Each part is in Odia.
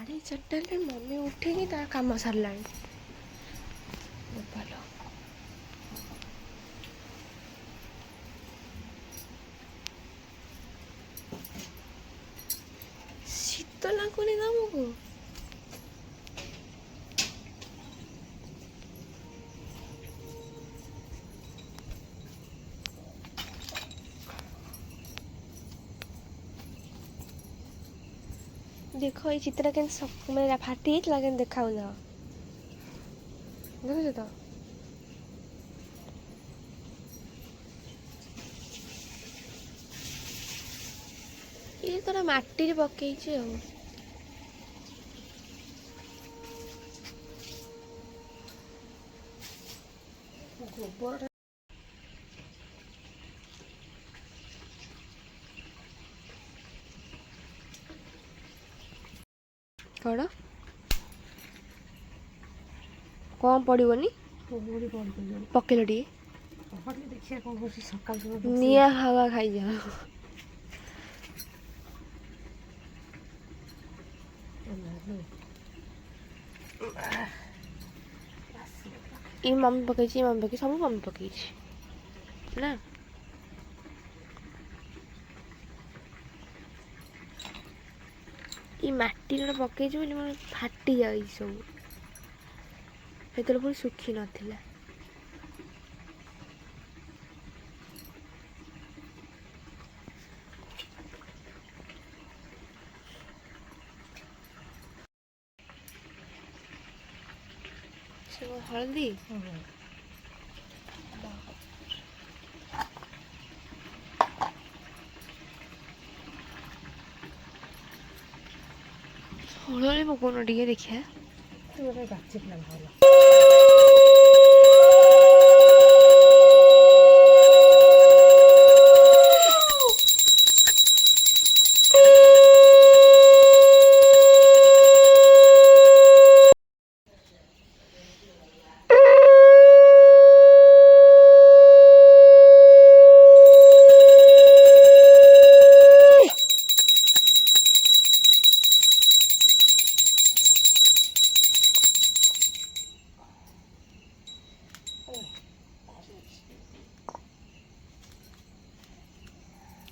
4ଟା ମମି ଉଠିକି ତା କାମ ସାରିଲାଣି। ଭଲ ଶୀତ ଲାଗୁନି ତମକୁ? ଦେଖ ଏଇ ଚିତ୍ରଟା କେମିତି ମାନେ ଫାଟି ଯାଇଥିଲା କେମିତି ଦେଖାଯାଉ ଦେଖୁଛ ତ? ଇଏ ତାର ମାଟିରେ ପକେଇଛି ଆଉ। ଗୋବର କ'ଣ କ'ଣ ପଡ଼ିବନି? ପକେଇଲ ଟିକେ ନିଆଁ ହାୱା ଖାଇଯାଅ। ଇ ମମି ପକେଇଛି, ମମି ପକେଇଛି, ସବୁ ମମି ପକେଇଛି ନା। ଇ ମାଟିରେ ପକେଇଛି ବୋଲି ମୋର ଫାଟି ଯାଇଛି ସବୁ। ସେତେବେଳେ ପୁଣି ଶୁଖି ନଥିଲା। ହଳଦୀ ହଳଦୀ ପକଉନ ଟିକେ ଦେଖିବା।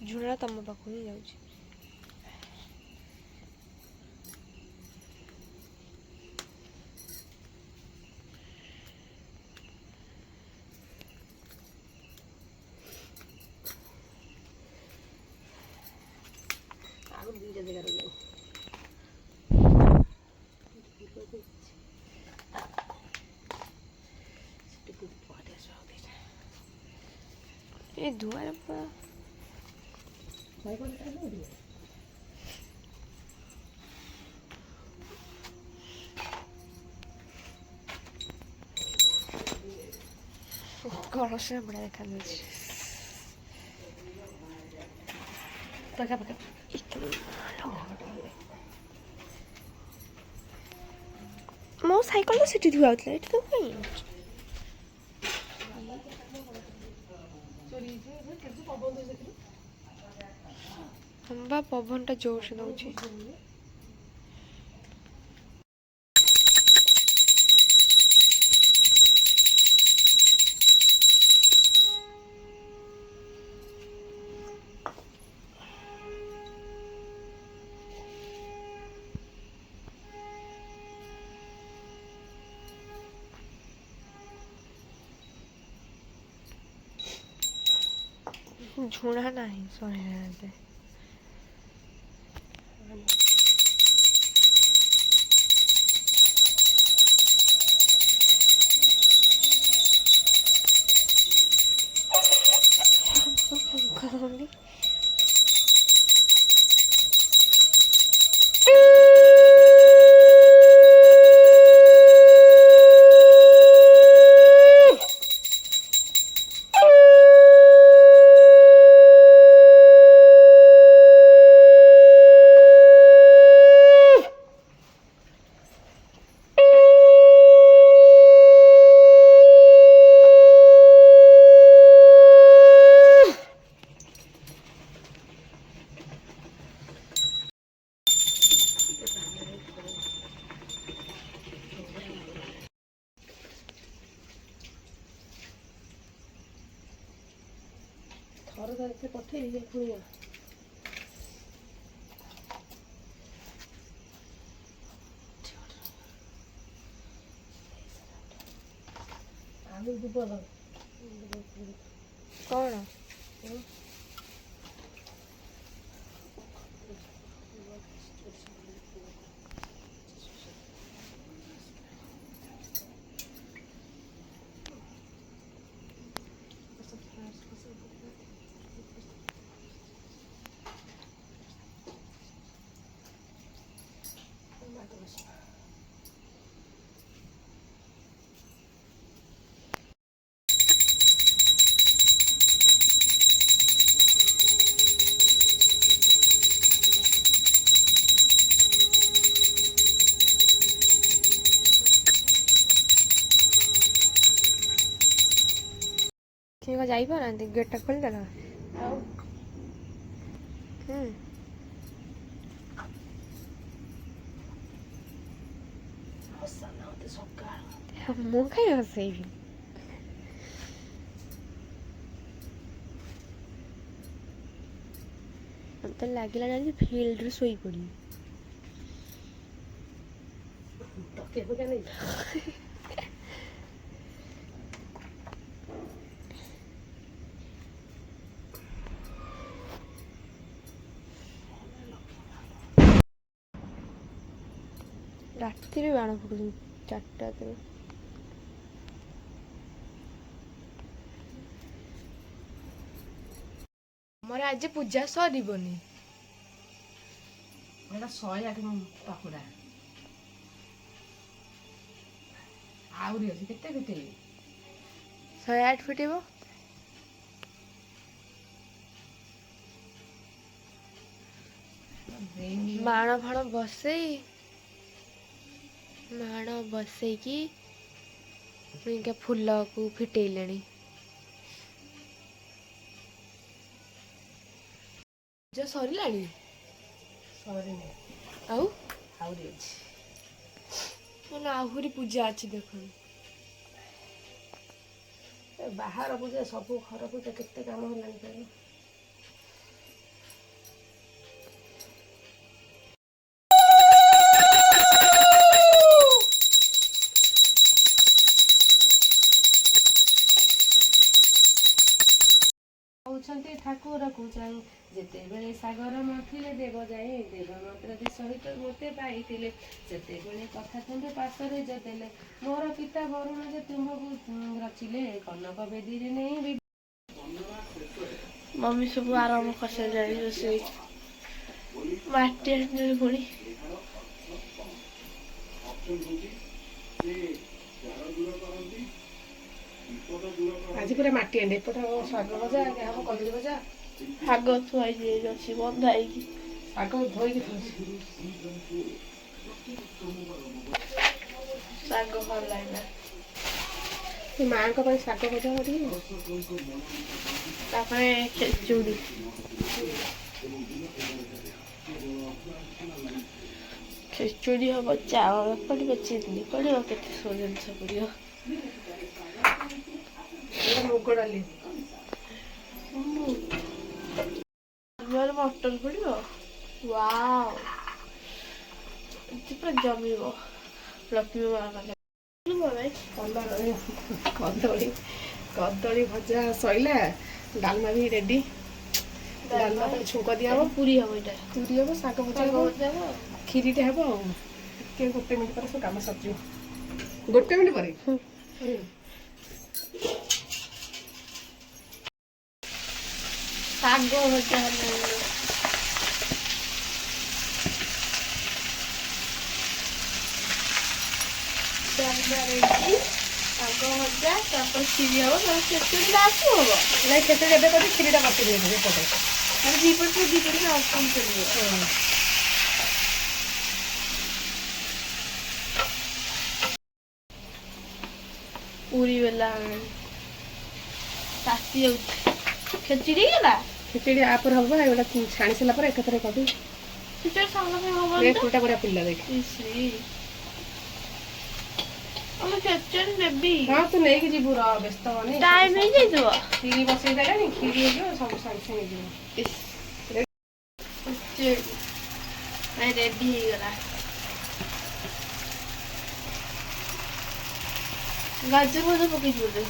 ଝୁଣା ତମ ପାଖକୁ ହିଁ ଯାଉଛି। ଏ ଧୂଆଁରେ ପୁରା କଳସ ବଢ଼ିଆ ଦେଖାଯାଉଛି। ମୋ ସାଇକେଲ ତ ସେଠି ଧୁଆ ହଉଥିଲା, ଏଠି ତ କାଇଁ ବା ପବନଟା ଜୋରସେ ଦଉଛି। ଝୁଣା ନାହିଁ ଶହେ ଏତେ ପଠେଇଲି ପୁଣି ଆଳୁ ଦୁବ କ'ଣ ସେ କ'ଣ ଯାଇପାରନ୍ତି ଗେଟ୍ଟା ଖୋଲିଦେଲ ଆଉ ହସାନା ମତେ ସକାଳ ମୁଁ କାହିଁ ହସେଇବି ମତେ ଲାଗିଲା ନା ଫିଲ୍ଡରେ ଶୋଇପଡ଼ିବି ତକିଆ ଫକିଆ ନେଇ ରାତିରେ ବାଣ ଫୁଟୁଛନ୍ତି 4ଟା ଆମର ଆଜି ପୂଜା ସରିବନି ଏଇଟା 108 ପାଖୁଡ଼ା ଆହୁରି ଅଛି କେତେ କେତେ 108 ଫୁଟିବ ବାଣ ଫାଣ ବସେଇକି ଫୁଲକୁ ଫିଟେଇଲେଣି ପୂଜା ସରିଲାଣି ସରିନି ଆଉ ଆହୁରି ଅଛି ମାନେ ଆହୁରି ପୂଜା ଅଛି ଦେଖନ୍ତୁ ବାହାର ପୂଜା ସବୁ ଘର ପୂଜା କେତେ କାମ ହେଲାଣି କହିଲ କହୁଛନ୍ତି ଠାକୁରକୁ ଚାହିଁ ଯେତେବେଳେ ସାଗର ନଥିଲେ ଦେବ ଯାଇ ଦେବ ମାତ୍ରାଦି ସହିତ ମୋତେ ପାଇଥିଲେ ସେତେବେଳେ କଥା ତୁମ୍ଭେ ପାଶରେ ଦେଲେ ମୋର ପିତା ବରୁଣ ଯେ ତୁମ୍ଭକୁ ରଚିଲେ କନକ ବେଦୀରେ ନେଇ ମମି ସବୁ ଆରମ୍ଭ କରିସାରିଲାଣି ରୋଷେଇ ମାଟି ହାଣ୍ଡିରେ ପୁଣି ଆଜି ପୁରା ମାଟି ହାଣ୍ଡି ଏପଟେ ଶାଗ ଭଜା ହବ କଦଳୀ ଭଜା ଶାଗ ଥୁଆ ହେଇଛି ବନ୍ଧା ହେଇକି ଶାଗ ଧୋଇକି ଥଉଛି ଶାଗ ଭଲ ଲାଗିଲା ମାଙ୍କ ପାଇଁ ଶାଗ ଭଜା କରିବି ତାପରେ ଖେଚୁଡ଼ି ଖେଚୁଡ଼ି ହବ ଚାଉଳ ପଡ଼ିବ ଚିନି ପଡ଼ିବ କେତେ ସବୁ ଜିନିଷ ପଡ଼ିବ ମୁଗ ଡାଲି ମଟର ପଡ଼ିବ ୱାଓ ପୁରା ଜମିବ ଲକ୍ଷ୍ମୀ ମା କଦଳୀ କଦଳୀ ଭଜା ସଇଲା ଡାଲମା ବି ରେଡି ଡାଲମା ପାଇଁ ଛୁଙ୍କ ଦିଆହବ ପୁରୀ ହବ ଏଇଟା ପୁରୀ ହବ ଶାଗ ଭଜା ହବ କ୍ଷୀରିଟେ ହବ ଆଉ ଟିକେ 1 ମିନିଟ୍ ପରେ ସବୁ କାମ ସରିଯିବ 1 ମିନିଟ୍ ପରେ ଶାଗ ଭଜା ଶାଗ ଭଜା ତାପରେ କ୍ଷୀରି ହବ ତାପରେ ଖେଚୁଡ଼ି ଲାଷ୍ଟ ହବ ନାଇଁ ଖେଚୁଡ଼ି ଏବେ କରି କ୍ଷୀରିଟା ବସି ଦେଇଦେବେ ଏପଟେ ମାନେ ଦିପଟେ ଅଳ୍ପ କରିବ ପୁରୀ ବେଲା ତାତି ଯାଉଛି ଖେଚୁଡ଼ି ହେଇଗଲା ଖିଚୁଡ଼ି ଆପରେ ହବ ଏଗୁଡ଼ା ଛାଣି ସାରିଲା ପରେ ଏକାଥରେ କରିଦେବି ଖିଚୁଡ଼ି ସାଙ୍ଗେ ହବ ଫୁଲଟା ବଢ଼ିଆ ଫୁଲିଲା ଦେଖ ଆମେ ଖେଚେଡ଼ି ନେବି। ହଁ ତୁ ନେଇକି ଯିବୁ ର ବ୍ୟସ୍ତ ହନି। ଟାଇମ୍ ହେଇଯାଇଥିବ। କ୍ଷୀରି ବସେଇ ଦେଲାଣି କ୍ଷୀରି ହେଇଯିବ ସବୁ ସାଙ୍ଗେ ସାଙ୍ଗେ ହେଇଯିବ। ଖେଚେଡ଼ି ରେଡି ହେଇଗଲା। ଗାଜର ଫାଜର ପକେଇଛି ବୋଧେ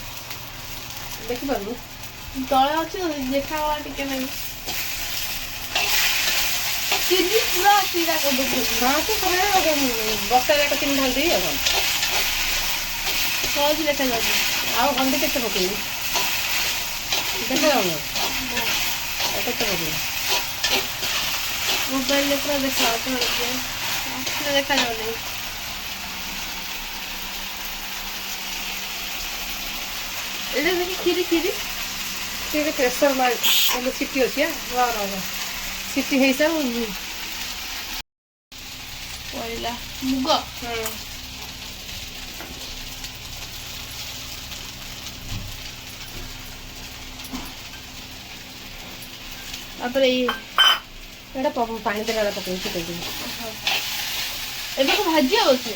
ଦେଖିପାରୁନୁ ତଳେ ଅଛି ଦେଖାଗଲା ଟିକେ ନାଇଁ। ଚିନି ପୁରା ଚିରା କରିଦେବୁ। ହଁ ତୁ ବସ୍ତା ଯାକ ଚିନି ଢାଳି ଦେଇ ଆଉ ସହଜ ଦେଖାଯାଉଛି। ଆଉ ହଳଦୀ କେତେ ପକେଇବି ଦେଖାଯାଉନି ଆଉ କେତେ ପକେଇବି ମୋବାଇଲରେ ପୁରା ଦେଖାଯାଉଛି ଆସିଲେ ଦେଖାଯାଉନି। ଏଇଟା ଦେଖି କ୍ଷୀରି କ୍ଷୀରି ଟିକେ ପ୍ରେସର ମାରି ସିଟି ଅଛି ସିଟି ହେଇସାରୁ ପଡ଼ିଲା ମୁଗ। ତାପରେ ଏଇଟା ପାଣି ଦେଲା ପକେଇକି ଫୁଟେଇଦେବି। ଏବେ ତ ଭାଜି ହଉଛି।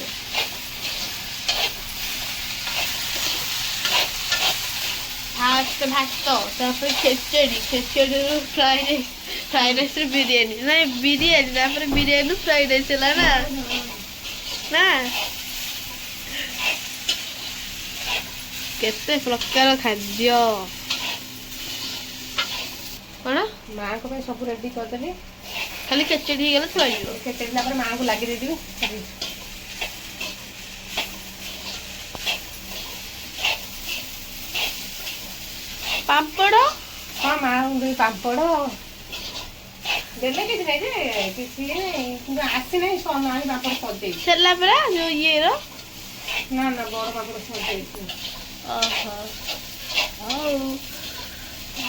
ଫାଷ୍ଟ ଭାତ ତାପରେ ଖେଚେଡ଼ିରୁ ଫ୍ରାଇଡ୍ ରାଇସ୍ରୁ ବିରିୟାନୀ ନାଇଁ ବିରିୟାନୀ ତାପରେ ବିରିୟାନୀରୁ ଫ୍ରାଇଡ୍ ରାଇସ୍ ହେଲା ନା ନା କେତେ ପ୍ରକାର ଖାଦ୍ୟ। କ'ଣ ମାଆଙ୍କ ପାଇଁ ସବୁ ରେଡି କରିଦେବି ଖାଲି ଖେଚେଡ଼ି ହେଇଗଲେ ଥୁଆଯିବ। ଖେଚେଡ଼ି ତାପରେ ମାଆଙ୍କୁ ଲାଗି ଦେଇଦେବି। ପାମ୍ପଡ଼ ହଁ ମାଆଙ୍କୁ ଦେବି ପାମ୍ପଡ଼ ଦେଲେ କିଛି ନାହିଁ ଯେ କିଛି କିନ୍ତୁ ଆସିନାହିଁ ମାଆ ପାମ୍ପଡ଼ ସରିଯାଇଛି। ସେଲା ପରା ଯୋଉ ଇଏର ନା ନା ବଡ଼ ପାମ୍ପଡ଼ ସରିଯାଇଛି। ଓହୋ ହଉ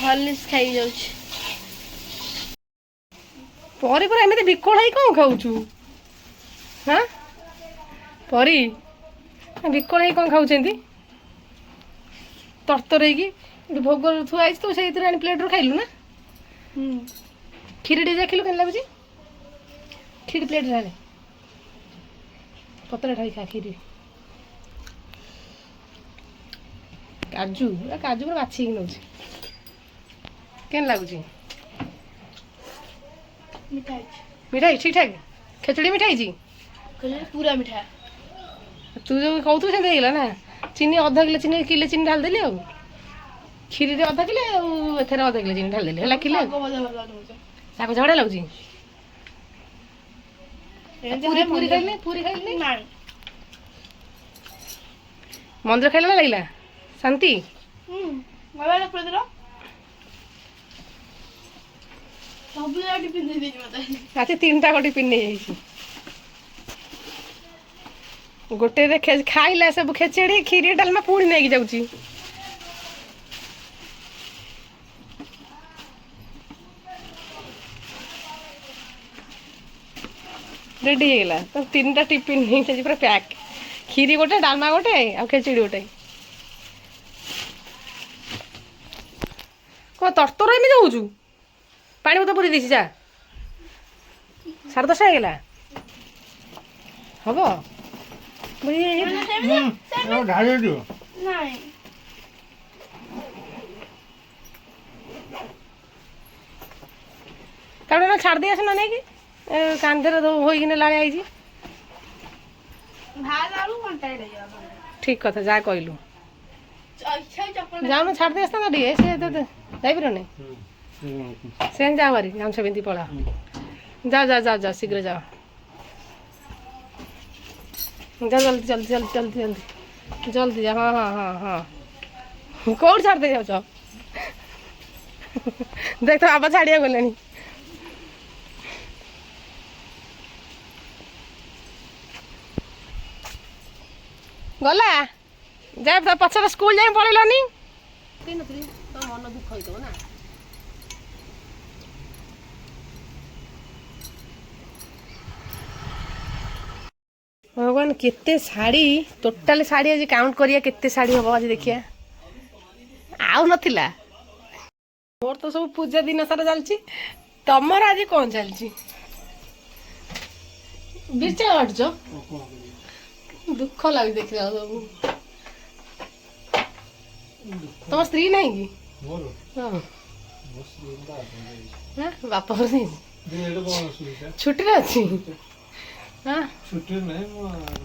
ହଲିସ୍ ଖାଇଯାଉଛି। ପରି ପୁରା ଏମିତି ବିକଳ ହେଇ କ'ଣ ଖାଉଛୁ? ହଁ ପରି ବିକଳ ହେଇ କ'ଣ ଖାଉଛନ୍ତି? ତରତର ହେଇକି ଭୋଗ ଥୁଆ ହେଇଛି ତୁ ସେଇଥିରେ ଆଣି ପ୍ଲେଟ୍ରୁ ଖାଇଲୁ ନା? କ୍ଷୀରି ଟିକେ ଦେଖିଲୁ କେମିତି ଲାଗୁଛି? କ୍ଷୀରି ପ୍ଲେଟ୍ରେ ଆଣେ ପତ୍ର ଢାଳି ଖା କ୍ଷୀରି। କାଜୁ କାଜୁ ପୁରା ବାଛିକି ନେଉଛି। କେମିତି ଲାଗୁଛି? ମିଠା ହେଇଛି। ମିଠା ହେଇଛି ଠିକ୍ ଠାକ୍? ଖେଚୁଡ଼ି ମିଠା ହେଇଛି? ପୁରା ମିଠା। ତୁ ଯେଉଁ କହୁଥିବୁ ସେମିତି ହେଇଗଲା ନା? ଚିନି ଅଧ କିଲେ ଚିନି ଢାଳିଦେଲି ଆଉ କ୍ଷୀରିରେ ଅଧ କିଲେ ଆଉ ଏଥିରେ ଅଧ କିଲେ ଚିନି ଢାଳିଦେଲି ହେଲା କିଲେ। ଶାଗ ଝଗଡ଼ା ଲାଗୁଛି। ପୁରୀ ଖାଇଲେ ମନ୍ଦିର ଖାଇଲା ନା ଲାଗିଲା ଶାନ୍ତି? ରାତି 3ଟା ଟିଫିନ୍ ନେଇଯାଇଛି। ଗୋଟେରେ ଖାଇଲା ସବୁ ଖେଚେଡ଼ି କ୍ଷୀରି ଡାଲମା ପୁଣି ନେଇକି ଯାଉଛି। ରେଡି ହେଇଗଲା ତ 3ଟା ଟିଫିନ୍ ହେଇଯାଇଛି ପୁରା ପ୍ୟାକ୍। କ୍ଷୀରି ଗୋଟେ ଡାଲମା ଗୋଟେ ଆଉ ଖେଚେଡ଼ି ଗୋଟେ। କ'ଣ ତରତର ଏମିତି ହଉଛୁ? ପାଣି ବୋତଲ ପୁରେଇ ଦେଇଛି ଯା। 10:30 ହେଇଗଲା ହବ କାରଣ ଛାଡ଼ି ଦେଇ ଆସ ନା ନେଇକି କାନ୍ଧରେ ହୋଇକିନା ଲାଳି ଆଇଛି। ଠିକ୍ କଥା ଯାହା କହିଲୁ। ଯାଉନ ଛାଡ଼ି ଦେଇ ଆସିଥାନ୍ତା ଟିକେ ସେ ଯାଇପାରିବନି ସେମିତି ଯାଅ ଭାରି ଗାମୁଛା ପିନ୍ଧି ପଳା। ଯାଅ ଶୀଘ୍ର ଯାଅ ଜଲ୍ଦି ଯା। ହଁ କୋଉଠି ଛାଡ଼ି ଦେଇ ଯାଉଛ? ଦେଖ ତ ବାବା ଛାଡ଼ିବାକୁ ଗଲେଣି। ଗଲା ଯା ପଛରେ ସ୍କୁଲ ଯାଇ ପଳେଇଲନି। ତୋ ମନ ଦୁଃଖ ହେଇଥିବ ନା? ଭଗବାନ କେତେ ଶାଢ଼ୀ ଟୋଟାଲି ଶାଢ଼ୀ ଆଜି କାଉଣ୍ଟ କରିବା କେତେ ଶାଢ଼ୀ ହବ ଆଜି ଦେଖିବା। ଆଉ ନଥିଲା ମୋର ତ ସବୁ ପୂଜା ଦିନ ସାରା ଚାଲିଛି। ତମର ଆଜି କ'ଣ ଚାଲିଛି? ବିରଚା କାଟୁଛ ଦୁଃଖ ଲାଗୁଛି ଦେଖିଲା ସବୁ। ତମ ସ୍ତ୍ରୀ ନାହିଁ କି? ମୋର ହଁ ମୋ ସ୍ତ୍ରୀ ବାପ ଘର ଯାଇଛି, ଛୁଟିରେ ଅଛି। ହଁ ଛୁଟିରେ ନାହିଁ, ମୋ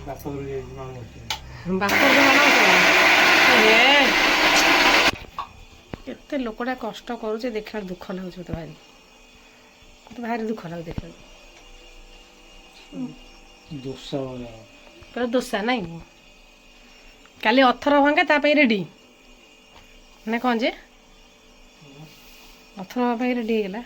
ବାପ ଘର ଯାଇଛି ମାମୁଁ ଘରକୁ। ବାପ ଘର କେତେ ଲୋକଟା କଷ୍ଟ କରୁଛି ଦେଖିଲା ଦୁଃଖ ଲାଗୁଛି ମତେ ଭାରି, ଭାରି ଦୁଃଖ ଲାଗୁଛି ଦେଖିବାକୁ। ଦୋଷା ପୁରା ଦୋଷା ନାଇଁ କି? କାଲି ଅଥର ଭଙ୍ଗା ତା ପାଇଁ ରେଡ଼ି ନା କ'ଣ ଯେ? ଅଥର ପାଇଁ ରେଡ଼ି ହେଇଗଲା।